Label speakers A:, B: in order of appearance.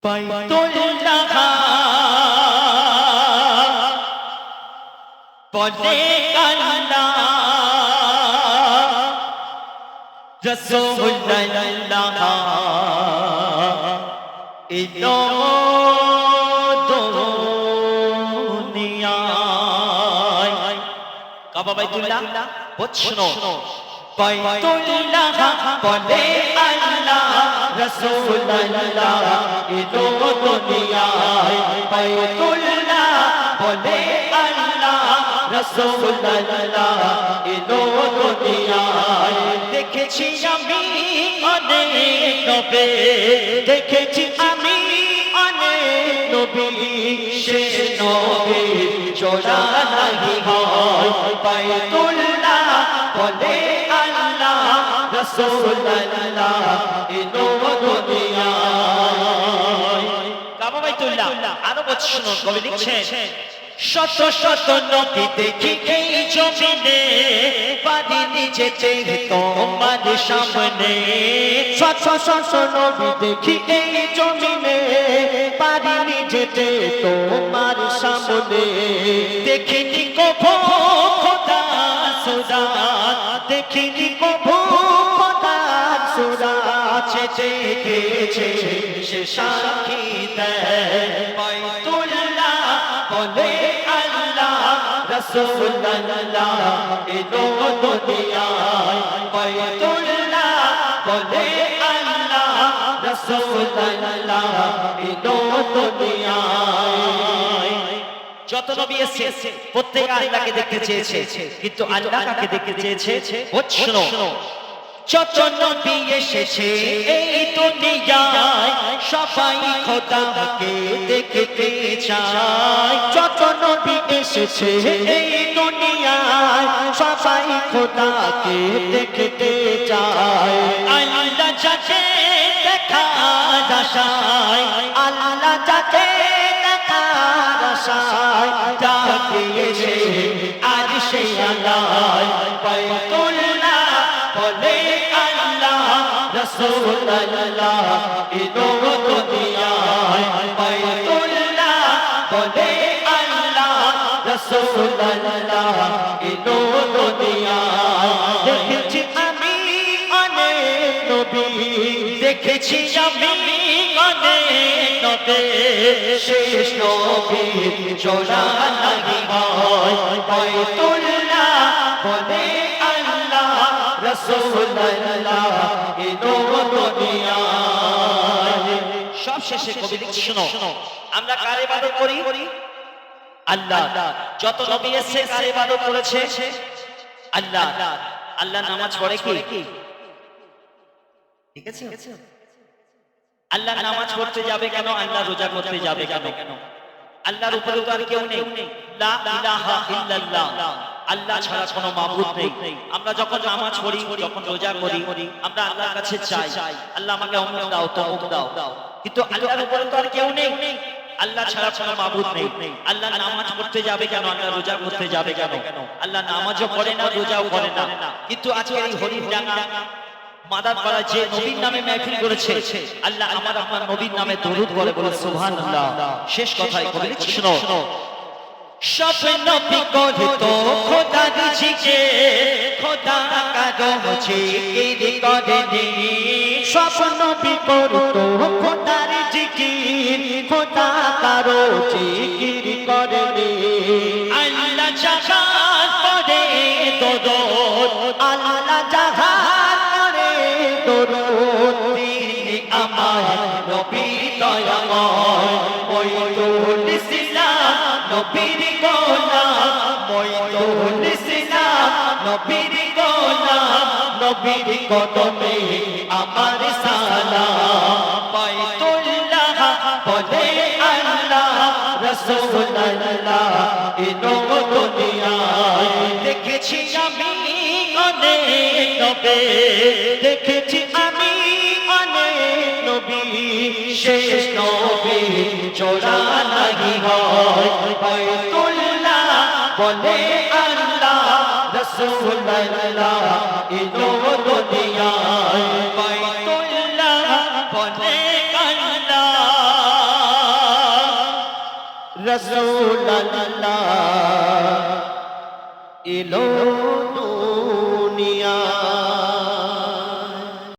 A: বাইতুল্লাহ বলে আল্লাহ রাসূলুল্লাহ ইলো দুনিয়ায় কাবা বাইতুল্লাহ বুঝছো বাইতুল্লাহ বলে আল্লাহ রাসূলুল্লাহ ইলো দুনিয়ায় বাইতুল্লাহ বলে আল্লাহ রাসূলুল্লাহ ইলো দুনিয়ায় দেখেছি আমি অনেক নবী দেখেছি আমি অনেক নবী শেষ নবী জোড়া নাহি হয় বাইতুল্লাহ বলে আল্লাহ রাসূলুল্লাহ ইলো দুনিয়ায় কাবা বাইতুল্লাহ আরো বলছেন কবি লিখছেন শত শত নবী দেখি এই জমিনে পারিনি যেতে তোমার সামনে শত শত নবী দেখি এই জমিনে পারিনি যেতে তোমার সামনে দেখিনি কভু খোদা সুরাত দেখিনি কভু খোদা সুরাত দেখেছে সে সাক্ষী দেয় বাইতুল্লাহ বলে রাসূলুল্লাহ ইলো দুনিয়ায় বাইতুল্লাহ বলে আল্লাহ রাসূলুল্লাহ ইলো দুনিয়ায় যত নবী এসেছে প্রত্যেক আল্লাহকে দেখতে চেয়েছে কিন্তু আল্লাহ কাকে দেখতে চেয়েছে বুঝছো যত নবী এসেছে এই দুনিয়ায় সবাই খোদাকে দেখতে চায় যত নবী এসেছে এই দুনিয়ায় সবাই খোদাকে দেখতে চায় আল্লাহ যাকে দেখার আশায় আল্লাহ যাকে দেখার আশায় ডাকিয়েছে আজ সে আল্লাহ বাইতুল্লাহ বলে আল্লাহ রাসূলুল্লাহ ইলো দুনিয়ায় বাইতুল্লাহ বলে আল্লাহ রাসূলুল্লাহ ইলো দুনিয়ায় দেখেছি আমি অনেক নবী দেখেছি আমি অনেক নবী শেষ নবী জোড়া নাহি হয় বাইতুল্লাহ বলে রাসূলুল্লাহ ইলো দুনিয়ায় সব শেষে কবি লিখছে শোনো আমরা কার ইবাদত করি আল্লাহ যত নবী এসেছে কার ইবাদত করেছে আল্লাহ আল্লাহ নামাজ পড়ে কি ঠিক আছে আল্লাহ নামাজ পড়তে যাবে কেন আল্লাহ রোজা করতে যাবে কেন আল্লাহর উপরে তো আর কেউ নেই লা ইলাহা ইল্লাল্লাহ আল্লাহ ছাড়া কোনো মাবুদ নেই আমরা যখন নামাজ পড়ি যখন রোজা করি আমরা আল্লাহর কাছে চাই আল্লাহ আমাকে অমুক দাও তমুক দাও কিন্তু আল্লাহর উপরে তো আর কেউ নেই আল্লাহ ছাড়া কোনো মাবুদ নেই আল্লাহ নামাজ পড়তে যাবে কেন আল্লাহ রোজা করতে যাবে কেন আল্লাহ নামাজও করে না রোজাও করে না কিন্তু আজকে এই হরিডাঙ্গা মাদারপাড়া যে নবীর নামে মাহফিল করেছে আল্লাহ আমার আপনার নবীর নামে দরুদ বলে সুবহানাল্লাহ শেষ কথায় কবি লিখছে শোনো সব নবী করতো খোদার জিকির খোদা কারো জিকির করেনি সব নবী করতো খোদার জিকির খোদা কারো জিকির করেনি আল্লাহ জাহান করে দরুদ আল্লাহ জাহান করে দরুদ তিনি আমার নবী দয়াময় মইনুল ইসলাম নবীর গোলাম মইনুল ইসলাম নবীর গোলাম নবীর কদমে আমার সালাম বাইতুল্লাহ বলে আল্লাহ রাসূলুল্লাহ ইলো দুনিয়ায় দেখেছি আমি অনেক নবী দেখেছি আমি অনেক নবী শেষ নবী জোড়া নাহি হয় বাইতুল্লাহ বলে আল্লাহ রাসূলুল্লাহ ইলো দুনিয়ায় বাইতুল্লাহ বলে আল্লাহ রাসূলুল্লাহ এলো